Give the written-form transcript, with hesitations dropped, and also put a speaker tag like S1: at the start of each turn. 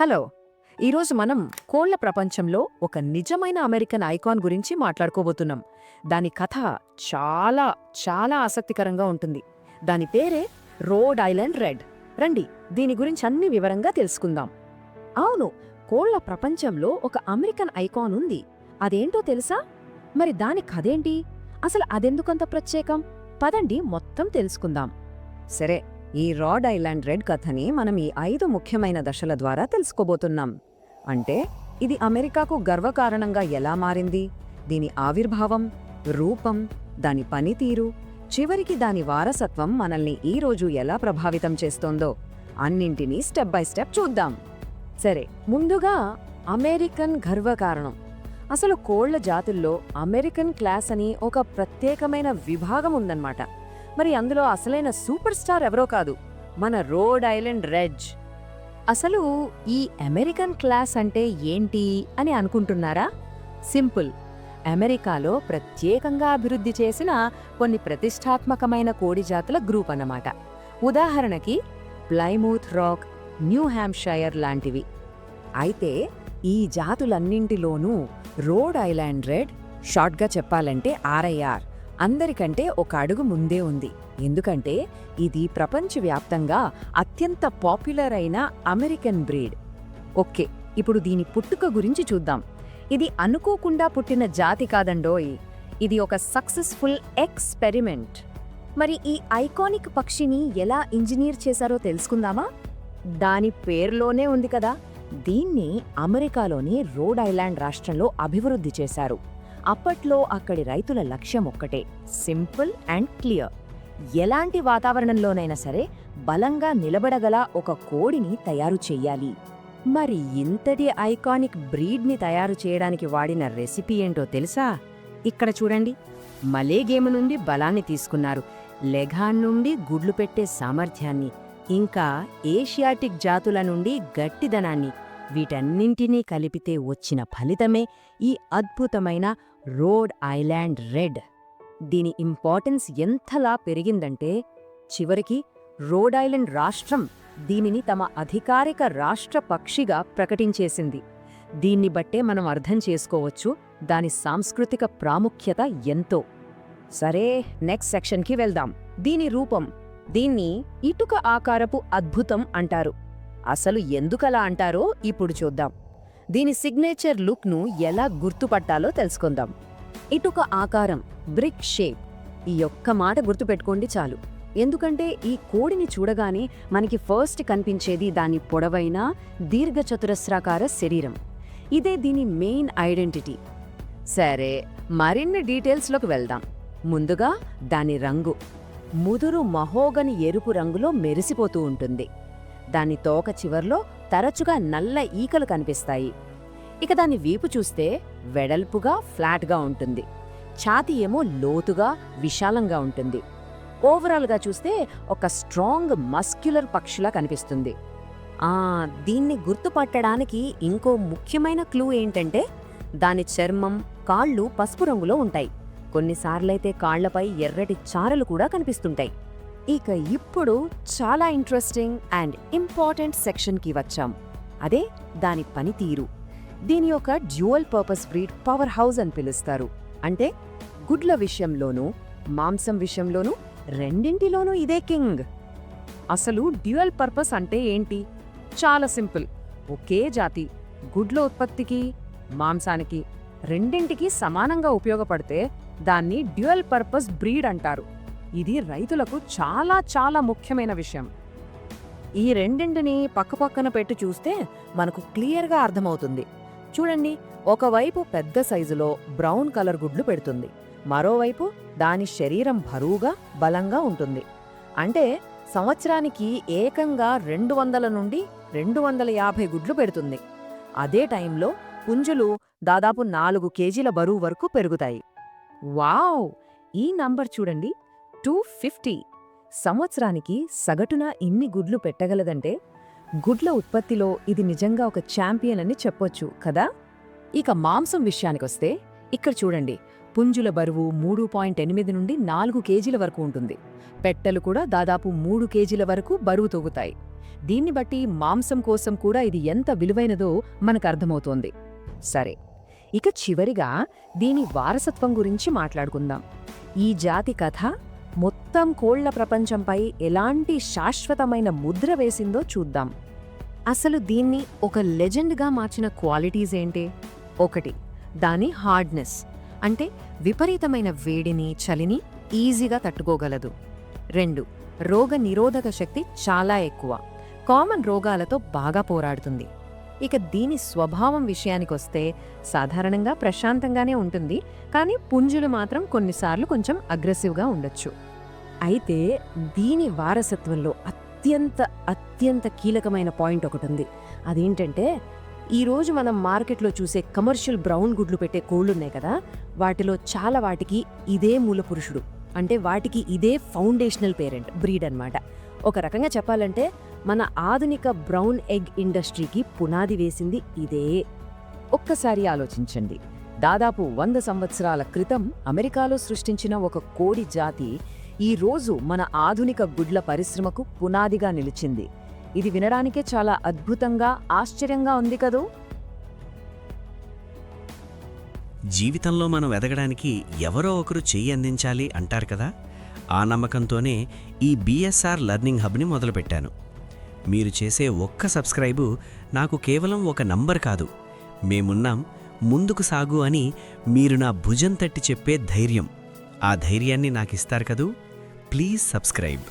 S1: Hello. ఈరోజు మనం కోళ్ల ప్రపంచంలో ఒక నిజమైన అమెరికన్ ఐకాన్ గురించి మాట్లాడుకోబోతున్నాం. దాని కథ చాలా చాలా ఆసక్తికరంగా ఉంటుంది. దాని పేరే రోడ్ ఐలాండ్ రెడ్. రండి, దీని గురించి అన్ని వివరంగా తెలుసుకుందాం. అవును, కోళ్ల ప్రపంచంలో ఒక అమెరికన్ ఐకాన్ ఉంది. అదేంటో తెలుసా? మరి దాని కథేంటి? అసలు అదెందుకంత ప్రత్యేకం? పదండి మొత్తం తెలుసుకుందాం. సరే, ఈ రాడ్ ఐలాండ్ రెడ్ కథని మనం ఈ 5 ముఖ్యమైన దశల ద్వారా తెలుసుకోబోతున్నాం. అంటే ఇది అమెరికాకు గర్వకారణంగా ఎలా మారింది, దీని ఆవిర్భావం, రూపం, దాని పనితీరు, చివరికి దాని వారసత్వం మనల్ని ఈరోజు ఎలా ప్రభావితం చేస్తోందో అన్నింటినీ స్టెప్ బై స్టెప్ చూద్దాం. సరే, ముందుగా అమెరికన్ గర్వకారణం. అసలు కోళ్ల జాతుల్లో అమెరికన్ క్లాస్ అని ఒక ప్రత్యేకమైన విభాగం ఉందన్నమాట. మరి అందులో అసలైన సూపర్ స్టార్ ఎవరో కాదు, మన రోడ్ ఐలాండ్ రెడ్. అసలు ఈ అమెరికన్ క్లాస్ అంటే ఏంటి అని అనుకుంటున్నారా? సింపుల్. అమెరికాలో ప్రత్యేకంగా అభివృద్ధి చేసిన కొన్ని ప్రతిష్టాత్మకమైన కోడి జాతుల గ్రూప్ అన్నమాట. ఉదాహరణకి ప్లైమూత్ రాక్, న్యూ హ్యాంప్షైర్ లాంటివి. అయితే ఈ జాతులన్నింటిలోనూ రోడ్ ఐలాండ్ రెడ్, షార్ట్గా చెప్పాలంటే RIR, అందరికంటే ఒక అడుగు ముందే ఉంది. ఎందుకంటే ఇది ప్రపంచవ్యాప్తంగా అత్యంత పాపులర్ అయిన అమెరికన్ బ్రీడ్. ఓకే, ఇప్పుడు దీని పుట్టుక గురించి చూద్దాం. ఇది అనుకోకుండా పుట్టిన జాతి కాదండోయ్, ఇది ఒక సక్సెస్ఫుల్ ఎక్స్పెరిమెంట్. మరి ఈ ఐకానిక్ పక్షిని ఎలా ఇంజనీర్ చేశారో తెలుసుకుందామా? దాని పేరులోనే ఉంది కదా. దీన్ని అమెరికాలోని రోడ్ ఐలాండ్ రాష్ట్రంలో అభివృద్ధి చేశారు. అప్పట్లో అక్కడి రైతుల లక్ష్యం ఒక్కటే, సింపుల్ అండ్ క్లియర్. ఎలాంటి వాతావరణంలోనైనా సరే బలంగా నిలబడగల ఒక కోడిని తయారు చెయ్యాలి. మరి ఇంతటి ఐకానిక్ బ్రీడ్ని తయారు చేయడానికి వాడిన రెసిపీ ఏంటో తెలుసా? ఇక్కడ చూడండి. మలే గేమ్ నుండి బలాన్ని తీసుకున్నారు, లెఘాన్ నుండి గుడ్లు పెట్టే సామర్థ్యాన్ని, ఇంకా ఏషియాటిక్ జాతుల నుండి గట్టిదనాన్ని, వీటన్నింటినీ కలిపితే వచ్చిన ఫలితమే ఈ అద్భుతమైన రోడ్ ఐలాండ్ రెడ్. దీని ఇంపార్టెన్స్ ఎంతలా పెరిగిందంటే చివరికి రోడ్ ఐలాండ్ రాష్ట్రం దీనిని తమ అధికారిక రాష్ట్ర పక్షిగా ప్రకటించేసింది. దీన్ని బట్టే మనం అర్థం చేసుకోవచ్చు దాని సాంస్కృతిక ప్రాముఖ్యత ఎంతో. సరే, నెక్స్ట్ సెక్షన్కి వెళ్దాం. దీని రూపం. దీన్ని ఇటుక ఆకారపు అద్భుతం అంటారు. అసలు ఎందుకలా అంటారో ఇప్పుడు చూద్దాం. దీని సిగ్నేచర్ లుక్ను ఎలా గుర్తుపట్టాలో తెలుసుకుందాం. ఇటుక ఆకారం, బ్రిక్ షేప్. ఈ ఒక్క మాట గుర్తుపెట్టుకోండి చాలు. ఎందుకంటే ఈ కోడిని చూడగానే మనకి ఫస్ట్ కనిపించేది దాని పొడవైన దీర్ఘచతురస్రాకార శరీరం. ఇదే దీని మెయిన్ ఐడెంటిటీ. సరే, మరిన్ని డీటెయిల్స్లోకి వెళ్దాం. ముందుగా దాని రంగు. ముదురు మహోగని ఎరుపు రంగులో మెరిసిపోతూ ఉంటుంది. దాని తోక చివర్లో తరచుగా నల్ల ఈకలు కనిపిస్తాయి. ఇక దాని వీపు చూస్తే వెడల్పుగా ఫ్లాట్గా ఉంటుంది. ఛాతీ ఏమో లోతుగా విశాలంగా ఉంటుంది. ఓవరాల్గా చూస్తే ఒక స్ట్రాంగ్ మస్క్యులర్ పక్షిలా కనిపిస్తుంది. దీన్ని గుర్తుపట్టడానికి ఇంకో ముఖ్యమైన క్లూ ఏంటంటే దాని చర్మం, కాళ్ళు పసుపు రంగులో ఉంటాయి. కొన్నిసార్లైతే కాళ్లపై ఎర్రటి చారలు కూడా కనిపిస్తుంటాయి. ఇక ఇప్పుడు చాలా ఇంట్రెస్టింగ్ అండ్ ఇంపార్టెంట్ సెక్షన్కి వచ్చాం. అదే దాని పనితీరు. దీని యొక్క dual purpose breed power house అని పిలుస్తారు. అంటే గుడ్ల విషయంలోనూ మాంసం విషయంలోనూ రెండింటిలోనూ ఇదే కింగ్. అసలు డ్యూయల్ పర్పస్ అంటే ఏంటి? చాలా సింపుల్. ఒకే జాతి గుడ్ల ఉత్పత్తికి మాంసానికి రెండింటికి సమానంగా ఉపయోగపడితే దాన్ని డ్యూయల్ పర్పస్ బ్రీడ్ అంటారు. ఇది రైతులకు చాలా చాలా ముఖ్యమైన విషయం. ఈ రెండింటిని పక్కపక్కన పెట్టి చూస్తే మనకు క్లియర్గా అర్థమవుతుంది. చూడండి, ఒకవైపు పెద్ద సైజులో బ్రౌన్ కలర్ గుడ్లు పెడుతుంది, మరోవైపు దాని శరీరం బరువుగా బలంగా ఉంటుంది. అంటే సంవత్సరానికి ఏకంగా 200 నుండి 250 గుడ్లు పెడుతుంది. అదే టైంలో పుంజులు దాదాపు 4 కేజీల బరువు వరకు పెరుగుతాయి. వావ్! ఈ నంబర్ చూడండి, 250. సంవత్సరానికి సగటున ఇన్ని గుడ్లు పెట్టగలదంటే గుడ్ల ఉత్పత్తిలో ఇది నిజంగా ఒక ఛాంపియన్ అని చెప్పొచ్చు కదా. ఇక మాంసం విషయానికొస్తే ఇక్కడ చూడండి, పుంజుల బరువు 3.8 నుండి 4 కేజీల వరకు ఉంటుంది. పెట్టెలు కూడా దాదాపు 3 కేజీల వరకు బరువు తూగుతాయి. దీన్ని బట్టి మాంసం కోసం కూడా ఇది ఎంత విలువైనదో మనకర్థమవుతోంది. సరే, ఇక చివరిగా దీని వారసత్వం గురించి మాట్లాడుకుందాం. ఈ జాతి కథ మొత్తం కోళ్ల ప్రపంచంపై ఎలాంటి శాశ్వతమైన ముద్ర వేసిందో చూద్దాం. అసలు దీన్ని ఒక లెజెండ్గా మార్చిన క్వాలిటీస్ ఏంటి? 1. దాని హార్డ్నెస్, అంటే విపరీతమైన వేడిని, చలిని ఈజీగా తట్టుకోగలదు. 2. రోగ నిరోధక శక్తి చాలా ఎక్కువ, కామన్ రోగాలతో బాగా పోరాడుతుంది. ఇక దీని స్వభావం విషయానికొస్తే సాధారణంగా ప్రశాంతంగానే ఉంటుంది, కానీ పుంజులు మాత్రం కొన్నిసార్లు కొంచెం అగ్రెసివ్గా ఉండొచ్చు. అయితే దీని వారసత్వంలో అత్యంత కీలకమైన పాయింట్ ఒకటుంది. అదేంటంటే, ఈరోజు మనం మార్కెట్లో చూసే కమర్షియల్ బ్రౌన్ గుడ్లు పెట్టే కోళ్లున్నాయి కదా, వాటిలో చాలా వాటికి ఇదే మూలపురుషుడు, అంటే వాటికి ఇదే ఫౌండేషనల్ పేరెంట్ బ్రీడ్ అన్నమాట. ఒక రకంగా చెప్పాలంటే మన ఆధునిక బ్రౌన్ ఎగ్ ఇండస్ట్రీకి పునాది వేసింది ఇదే. ఒక్కసారి ఆలోచించండి, దాదాపు 100 సంవత్సరాల క్రితం అమెరికాలో సృష్టించిన ఒక కోడి జాతి ఈ రోజు మన ఆధునిక గుడ్ల పరిశ్రమకు పునాదిగా నిలిచింది. ఇది వినడానికే చాలా అద్భుతంగా, ఆశ్చర్యంగా ఉంది కదూ.
S2: జీవితంలో మనం ఎదగడానికి ఎవరో ఒకరు చెయ్యి అందించాలి అంటారు కదా, ఆ నమ్మకంతోనే ఈ బిఎస్ఆర్ లెర్నింగ్ హబ్ని మొదలుపెట్టాను. మీరు చేసే ఒక్క సబ్స్క్రైబు నాకు కేవలం ఒక నంబర్ కాదు, మేమున్నాం, ముందుకు సాగు అని మీరు నా భుజం తట్టి చెప్పే ధైర్యం. ఆ ధైర్యాన్ని నాకిస్తారు కదూ. Please subscribe.